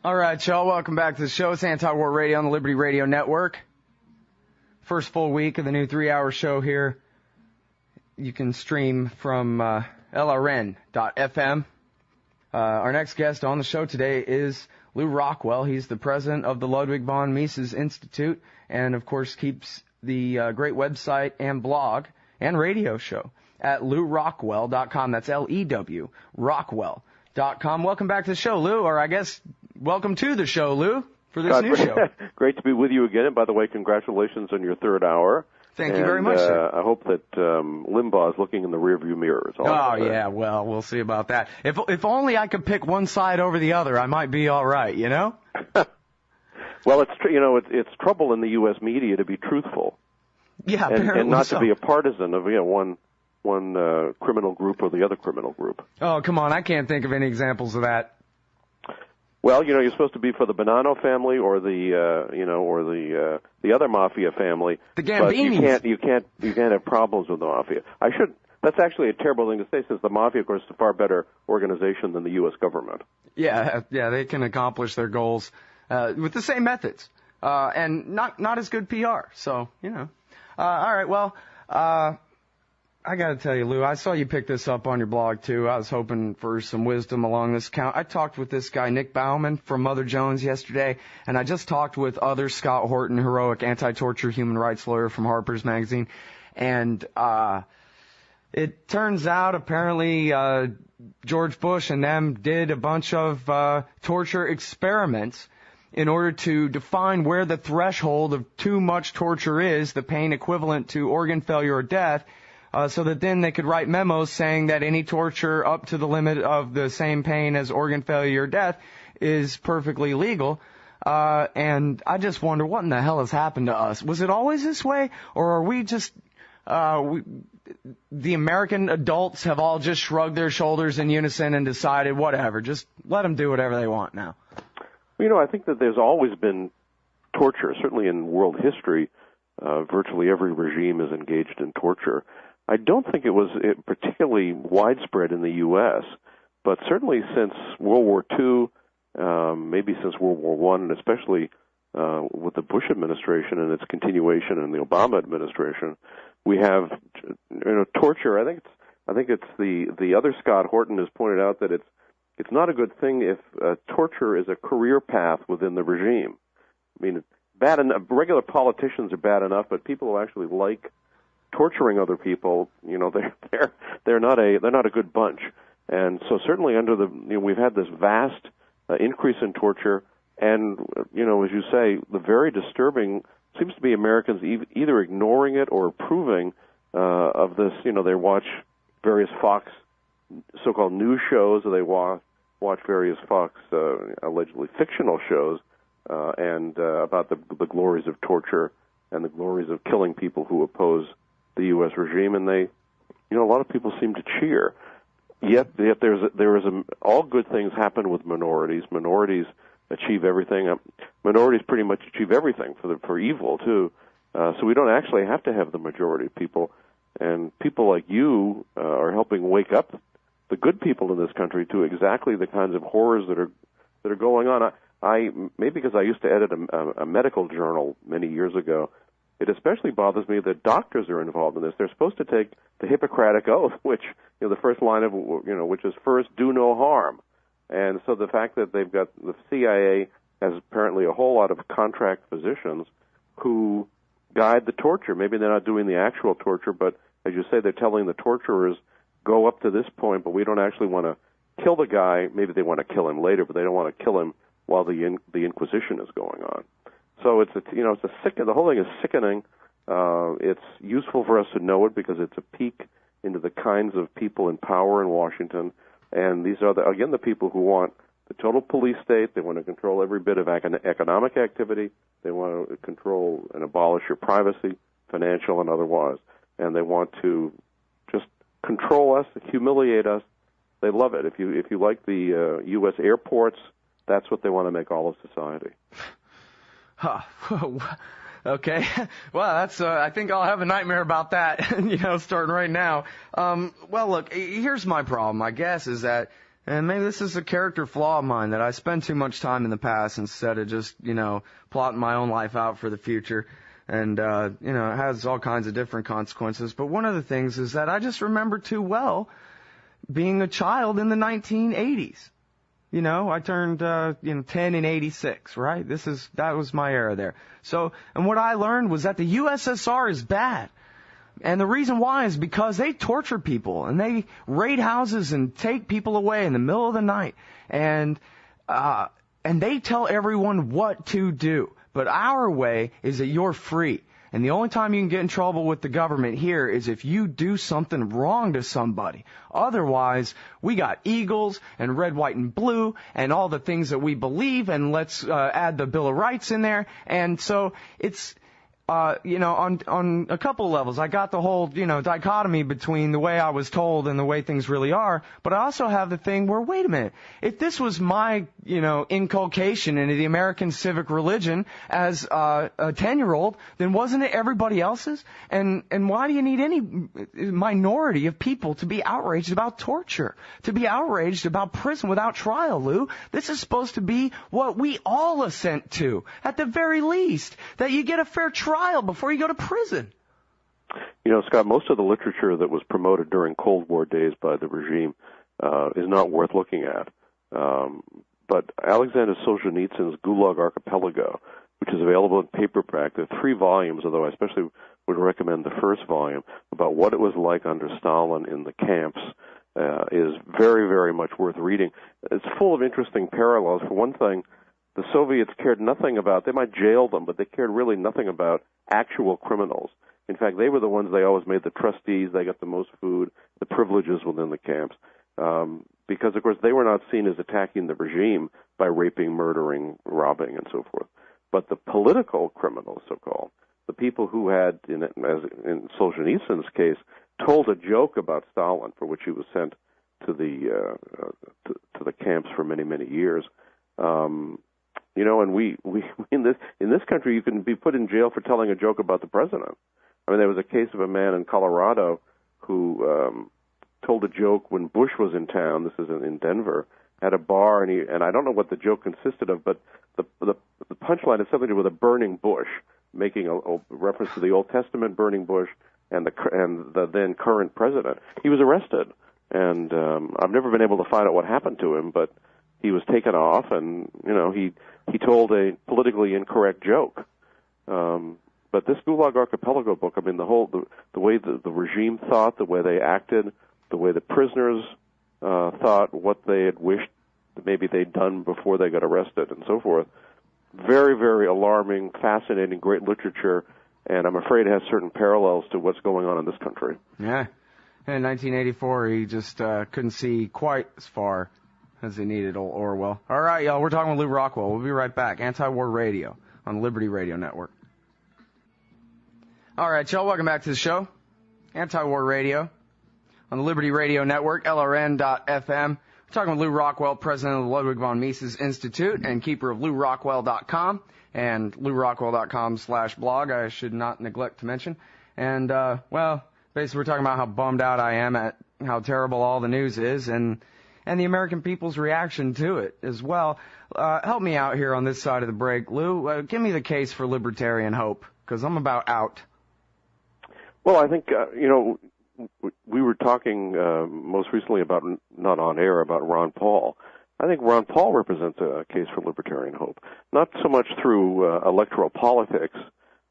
All right, y'all. Welcome back to the show. It's Anti-War Radio on the Liberty Radio Network. First full week of the new 3-hour show here. You can stream from LRN.FM. Our next guest on the show today is Lew Rockwell. He's the president of the Ludwig von Mises Institute and, of course, keeps the great website and blog and radio show at LewRockwell.com. That's L-E-W, Rockwell.com. Welcome back to the show, Lew, or I guess welcome to the show, Lew, for this new show. Great to be with you again. And by the way, congratulations on your third hour. Thank you very much, sir. I hope that Limbaugh is looking in the rearview mirror. Yeah, well, we'll see about that. If only I could pick one side over the other, I might be all right, you know? Well, it's trouble in the U.S. media to be truthful. Yeah, apparently and not so. to be a partisan of one criminal group or the other criminal group. Oh, come on, I can't think of any examples of that. Well, you're supposed to be for the Bonanno family or the other mafia family. The Gambinis. But you can't have problems with the mafia. That's actually a terrible thing to say, since the mafia, of course, is a far better organization than the U.S. government. Yeah, they can accomplish their goals with the same methods and not as good PR. So, all right, well, I got to tell you, Lew, I saw you pick this up on your blog, too. I was hoping for some wisdom along this count. I talked with this guy, Nick Bauman, from Mother Jones yesterday, and I just talked with other Scott Horton, heroic anti-torture human rights lawyer from Harper's Magazine. And it turns out, apparently, George Bush and them did a bunch of torture experiments in order to define where the threshold of too much torture is, the pain equivalent to organ failure or death, so that then they could write memos saying that any torture up to the limit of the same pain as organ failure or death is perfectly legal. And I just wonder what in the hell has happened to us. Was it always this way, or are we just the American adults have all just shrugged their shoulders in unison and decided whatever, just let them do whatever they want now? I think that there's always been torture. Certainly in world history, virtually every regime is engaged in torture. I don't think it was particularly widespread in the U.S., but certainly since World War II, maybe since World War I, and especially with the Bush administration and its continuation in the Obama administration, we have torture. I think it's the other Scott Horton has pointed out that it's not a good thing if torture is a career path within the regime. I mean, bad enough. Regular politicians are bad enough, but people who actually like torturing other people, they're not a good bunch. And so certainly under we've had this vast increase in torture, and as you say, the very disturbing seems to be Americans either ignoring it or approving of this. They watch various Fox so-called news shows, or they watch various Fox allegedly fictional shows and about the glories of torture and the glories of killing people who oppose the U.S. regime, and a lot of people seem to cheer. Yet all good things happen with minorities. Minorities achieve everything. Minorities pretty much achieve everything for evil too. So we don't actually have to have the majority of people. And people like you are helping wake up the good people in this country to exactly the kinds of horrors that are going on. Maybe because I used to edit a medical journal many years ago, it especially bothers me that doctors are involved in this. They're supposed to take the Hippocratic Oath, which, the first line of, which is first, do no harm. And so the fact that they've got the CIA has apparently a whole lot of contract physicians who guide the torture. Maybe they're not doing the actual torture, but as you say, they're telling the torturers, go up to this point, but we don't actually want to kill the guy. Maybe they want to kill him later, but they don't want to kill him while the Inquisition is going on. So the whole thing is sickening. It's useful for us to know it because it's a peek into the kinds of people in power in Washington. And these are, the people who want the total police state. They want to control every bit of economic activity. They want to control and abolish your privacy, financial and otherwise. And they want to just control us, humiliate us. They love it. If you like the U.S. airports, that's what they want to make all of society. Huh. Okay. Well, that's, I think I'll have a nightmare about that, starting right now. Well, look, here's my problem, I guess, is that And maybe this is a character flaw of mine, that I spend too much time in the past instead of just, plotting my own life out for the future. And, it has all kinds of different consequences. But one of the things is that I just remember too well being a child in the 1980s. I turned, 10 in 86, right? That was my era there. So, and what I learned was that the USSR is bad. And the reason why is because they torture people and they raid houses and take people away in the middle of the night. And they tell everyone what to do. But our way is that you're free. And the only time you can get in trouble with the government here is if you do something wrong to somebody. Otherwise, we got eagles and red, white, and blue and all the things that we believe, and let's add the Bill of Rights in there. And so it's... on a couple levels, I got the whole, dichotomy between the way I was told and the way things really are. But I also have the thing where, wait a minute, if this was my, inculcation into the American civic religion as a 10-year-old, then wasn't it everybody else's? And why do you need any minority of people to be outraged about torture, to be outraged about prison without trial, Lou? This is supposed to be what we all assent to, at the very least, that you get a fair trial before you go to prison. Scott, most of the literature that was promoted during Cold War days by the regime is not worth looking at. But Alexander Solzhenitsyn's Gulag Archipelago, which is available in paperback, there are 3 volumes, although I especially would recommend the first volume, about what it was like under Stalin in the camps, is very, very much worth reading. It's full of interesting parallels. For one thing, the Soviets cared nothing about, they might jail them, but they cared really nothing about actual criminals. In fact, they were the ones they always made the trustees, they got the most food, the privileges within the camps, because, of course, they were not seen as attacking the regime by raping, murdering, robbing, and so forth. But the political criminals, so-called, the people who had, as in Solzhenitsyn's case, told a joke about Stalin, for which he was sent to the camps for many, many years, and we in this country, you can be put in jail for telling a joke about the president. I mean, there was a case of a man in Colorado who told a joke when Bush was in town. This is in Denver, at a bar, and I don't know what the joke consisted of, but the punchline is something to do with a burning bush, making a reference to the Old Testament burning bush and the then current president. He was arrested, and I've never been able to find out what happened to him, but he was taken off, and he told a politically incorrect joke. But this Gulag Archipelago book, I mean, the way the regime thought, the way they acted, the way the prisoners thought, what they had wished that maybe they'd done before they got arrested, and so forth. Very, very alarming, fascinating, great literature, and I'm afraid it has certain parallels to what's going on in this country. Yeah. In 1984, he just couldn't see quite as far as he needed, old Orwell. All right, y'all, we're talking with Lew Rockwell. We'll be right back. Anti-War Radio on the Liberty Radio Network. All right, y'all, welcome back to the show. Anti-War Radio on the Liberty Radio Network, LRN.FM. We're talking with Lew Rockwell, president of the Ludwig von Mises Institute and keeper of LewRockwell.com and LewRockwell.com/blog, I should not neglect to mention. And, basically we're talking about how bummed out I am at how terrible all the news is and the American people's reaction to it as well. Help me out here on this side of the break. Lou, give me the case for libertarian hope, because I'm about out. Well, I think, we were talking most recently about, not on air, about Ron Paul. I think Ron Paul represents a case for libertarian hope, not so much through electoral politics.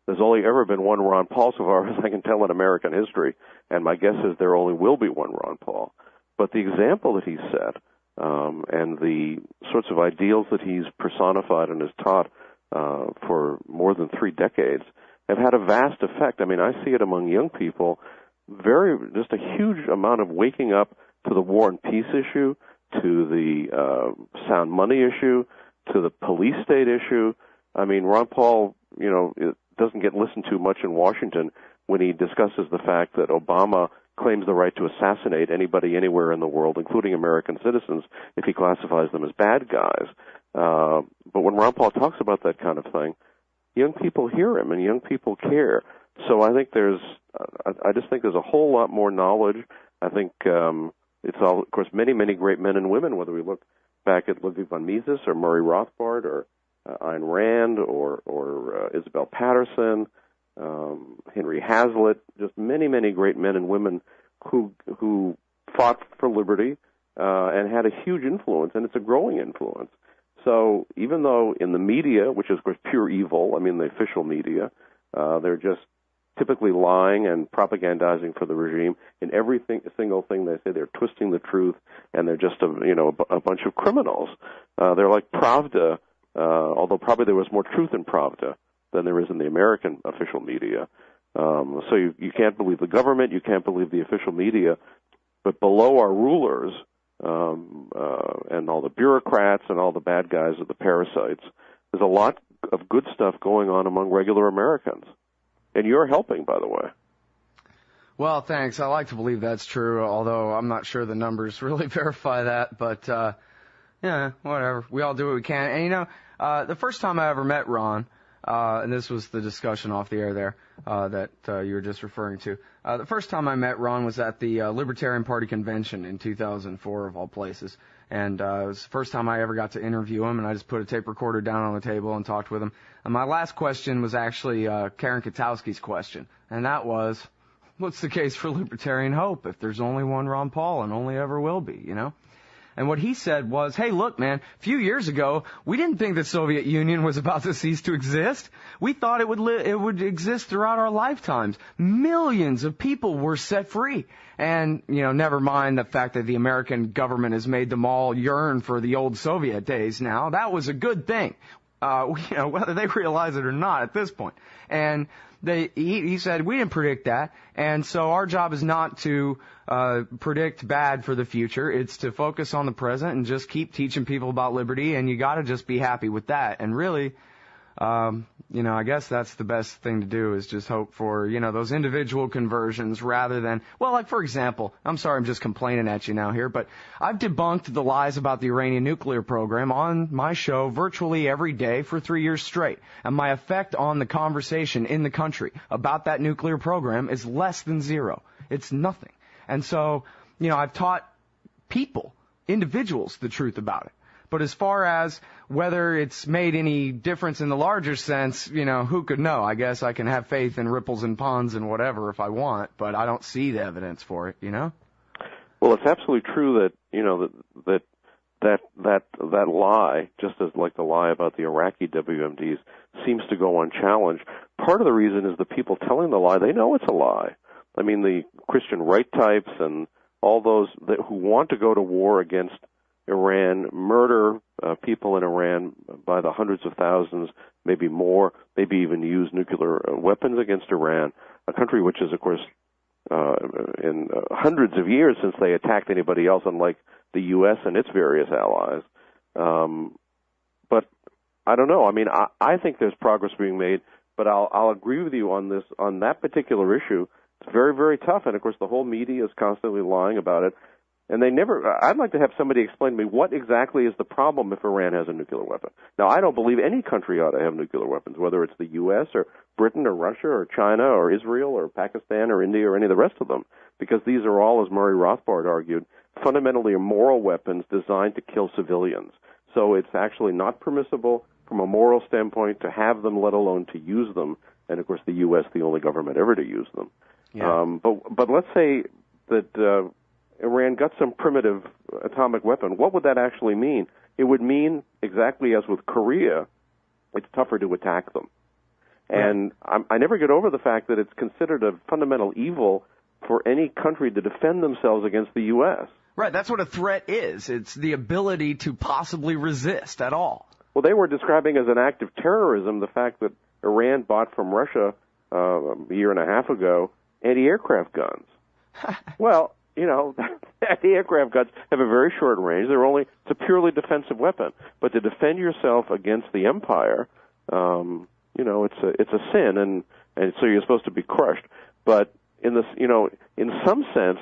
There's only ever been one Ron Paul so far as I can tell in American history, and my guess is there only will be one Ron Paul. But the example that he's set and the sorts of ideals that he's personified and has taught for more than 3 decades have had a vast effect. I mean, I see it among young people, just a huge amount of waking up to the war and peace issue, to the sound money issue, to the police state issue. I mean, Ron Paul, it doesn't get listened to much in Washington when he discusses the fact that Obama claims the right to assassinate anybody anywhere in the world, including American citizens, if he classifies them as bad guys. But when Ron Paul talks about that kind of thing, young people hear him and young people care. So I think I just think there's a whole lot more knowledge. I think, It's all, of course, many, many great men and women, whether we look back at Ludwig von Mises or Murray Rothbard or Ayn Rand or Isabel Patterson, Henry Hazlitt, just many, many great men and women who fought for liberty and had a huge influence, and it's a growing influence. So even though in the media, which is, of course, pure evil, I mean the official media, they're just typically lying and propagandizing for the regime. In single thing they say, they're twisting the truth, and they're just a bunch of criminals. They're like Pravda, although probably there was more truth in Pravda than there is in the American official media. So you can't believe the government, you can't believe the official media, but below our rulers and all the bureaucrats and all the bad guys are the parasites, there's a lot of good stuff going on among regular Americans. And you're helping, by the way. Well, thanks. I like to believe that's true, although I'm not sure the numbers really verify that. But, yeah, whatever. We all do what we can. And, the first time I ever met Ron, and this was the discussion off the air there that you were just referring to. The first time I met Ron was at the Libertarian Party convention in 2004, of all places. And it was the first time I ever got to interview him, and I just put a tape recorder down on the table and talked with him. And my last question was actually Karen Katowski's question, and that was, what's the case for libertarian hope if there's only one Ron Paul and only ever will be, you know? And what he said was, hey, look, man, a few years ago, we didn't think the Soviet Union was about to cease to exist. We thought it would exist throughout our lifetimes. Millions of people were set free. And, never mind the fact that the American government has made them all yearn for the old Soviet days now. That was a good thing, whether they realize it or not at this point. And he said, we didn't predict that, and so our job is not to predict bad for the future. It's to focus on the present and just keep teaching people about liberty, and you got to just be happy with that. And really, I guess that's the best thing to do, is just hope for, those individual conversions rather than, well, like, for example, I'm sorry I'm just complaining at you now here, but I've debunked the lies about the Iranian nuclear program on my show virtually every day for 3 years straight. And my effect on the conversation in the country about that nuclear program is less than zero. It's nothing. And so, I've taught people, individuals, the truth about it. But as far as whether it's made any difference in the larger sense, who could know? I guess I can have faith in ripples and ponds and whatever if I want, but I don't see the evidence for it, Well, it's absolutely true that, that lie, just as like the lie about the Iraqi WMDs, seems to go unchallenged. Part of the reason is the people telling the lie, they know it's a lie. I mean, the Christian right types and all those who want to go to war against Iran, murder people in Iran by the hundreds of thousands, maybe more, maybe even use nuclear weapons against Iran, a country which is, of course, in hundreds of years since they attacked anybody else, unlike the U.S. and its various allies. But I don't know. I mean, I think there's progress being made, but I'll agree with you on that particular issue. It's very, very tough, and of course the whole media is constantly lying about it. And I'd like to have somebody explain to me what exactly is the problem if Iran has a nuclear weapon. Now, I don't believe any country ought to have nuclear weapons, whether it's the U.S. or Britain or Russia or China or Israel or Pakistan or India or any of the rest of them, because these are all, as Murray Rothbard argued, fundamentally immoral weapons designed to kill civilians. So it's actually not permissible from a moral standpoint to have them, let alone to use them. And, of course, the U.S., the only government ever to use them. Yeah. But let's say that Iran got some primitive atomic weapon. What would that actually mean? It would mean, exactly as with Korea, it's tougher to attack them. And I never get over the fact that it's considered a fundamental evil for any country to defend themselves against the U.S. Right, that's what a threat is. It's the ability to possibly resist at all. Well, they were describing as an act of terrorism the fact that Iran bought from Russia a year and a half ago anti-aircraft guns. Well, anti-aircraft guns have a very short range. It's a purely defensive weapon. But to defend yourself against the empire, it's a sin, and so you're supposed to be crushed. But in some sense,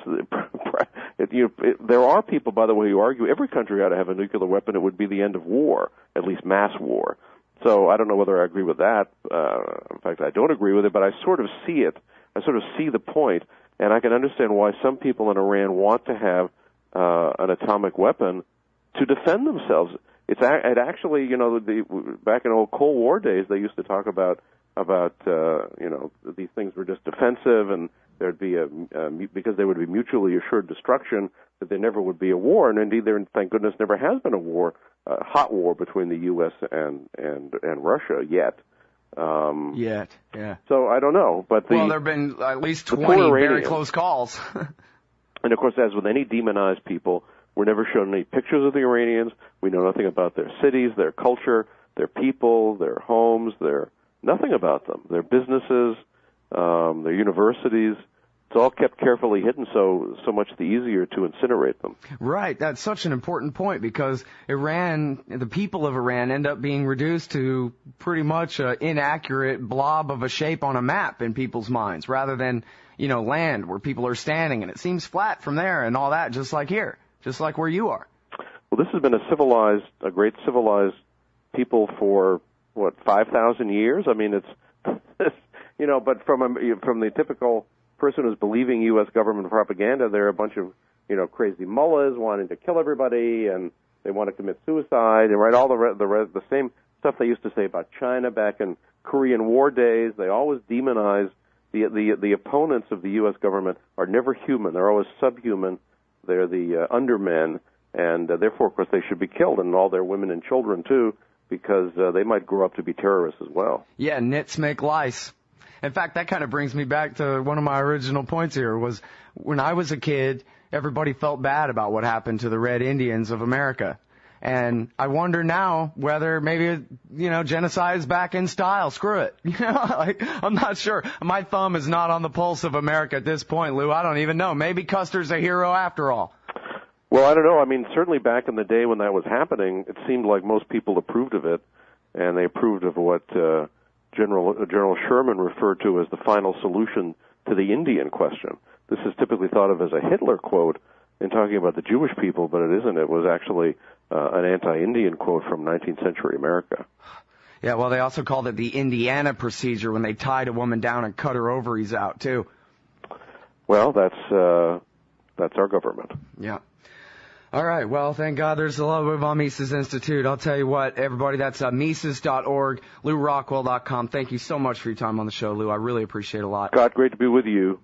there are people, by the way, who argue every country ought to have a nuclear weapon. It would be the end of war, at least mass war. So I don't know whether I agree with that. In fact, I don't agree with it, but I sort of see it. I sort of see the point, and I can understand why some people in Iran want to have an atomic weapon to defend themselves. It actually, back in old Cold War days, they used to talk about these things were just defensive, and there'd be because they would be mutually assured destruction, that there never would be a war. And indeed, there, thank goodness, never has been a war, hot war between the U.S. and Russia yet. Yeah. So I don't know, but there have been at least 20 very close calls. And of course, as with any demonized people, we're never shown any pictures of the Iranians. We know nothing about their cities, their culture, their people, their homes, nothing about them. Their businesses, their universities. It's all kept carefully hidden, so much the easier to incinerate them. Right. That's such an important point, because the people of Iran end up being reduced to pretty much an inaccurate blob of a shape on a map in people's minds, rather than, land where people are standing, and it seems flat from there and all that, just like here, just like where you are. Well, this has been a great civilized people for, 5,000 years? I mean, but from the typical person who's believing U.S. government propaganda, there are a bunch of, crazy mullahs wanting to kill everybody, and they want to commit suicide, and all the same stuff they used to say about China back in Korean War days. They always demonize the opponents of the U.S. government are never human. They're always subhuman. They're the undermen, and therefore, of course, they should be killed, and all their women and children, too, because they might grow up to be terrorists as well. Yeah, nits make lice. In fact, that kind of brings me back to one of my original points here, was when I was a kid, everybody felt bad about what happened to the Red Indians of America. And I wonder now whether maybe, genocide is back in style. Screw it. I'm not sure. My thumb is not on the pulse of America at this point, Lou. I don't even know. Maybe Custer's a hero after all. Well, I don't know. I mean, certainly back in the day when that was happening, it seemed like most people approved of it, and they approved of what General Sherman referred to as the final solution to the Indian question. This is typically thought of as a Hitler quote in talking about the Jewish people, but it isn't. It was actually an anti-Indian quote from 19th century America. Yeah, well, they also called it the Indiana procedure when they tied a woman down and cut her ovaries out, too. Well, that's our government. Yeah. All right. Well, thank God there's the Ludwig von Mises Institute. I'll tell you what, everybody, that's Mises.org, LewRockwell.com. Thank you so much for your time on the show, Lou. I really appreciate it a lot. Scott, great to be with you.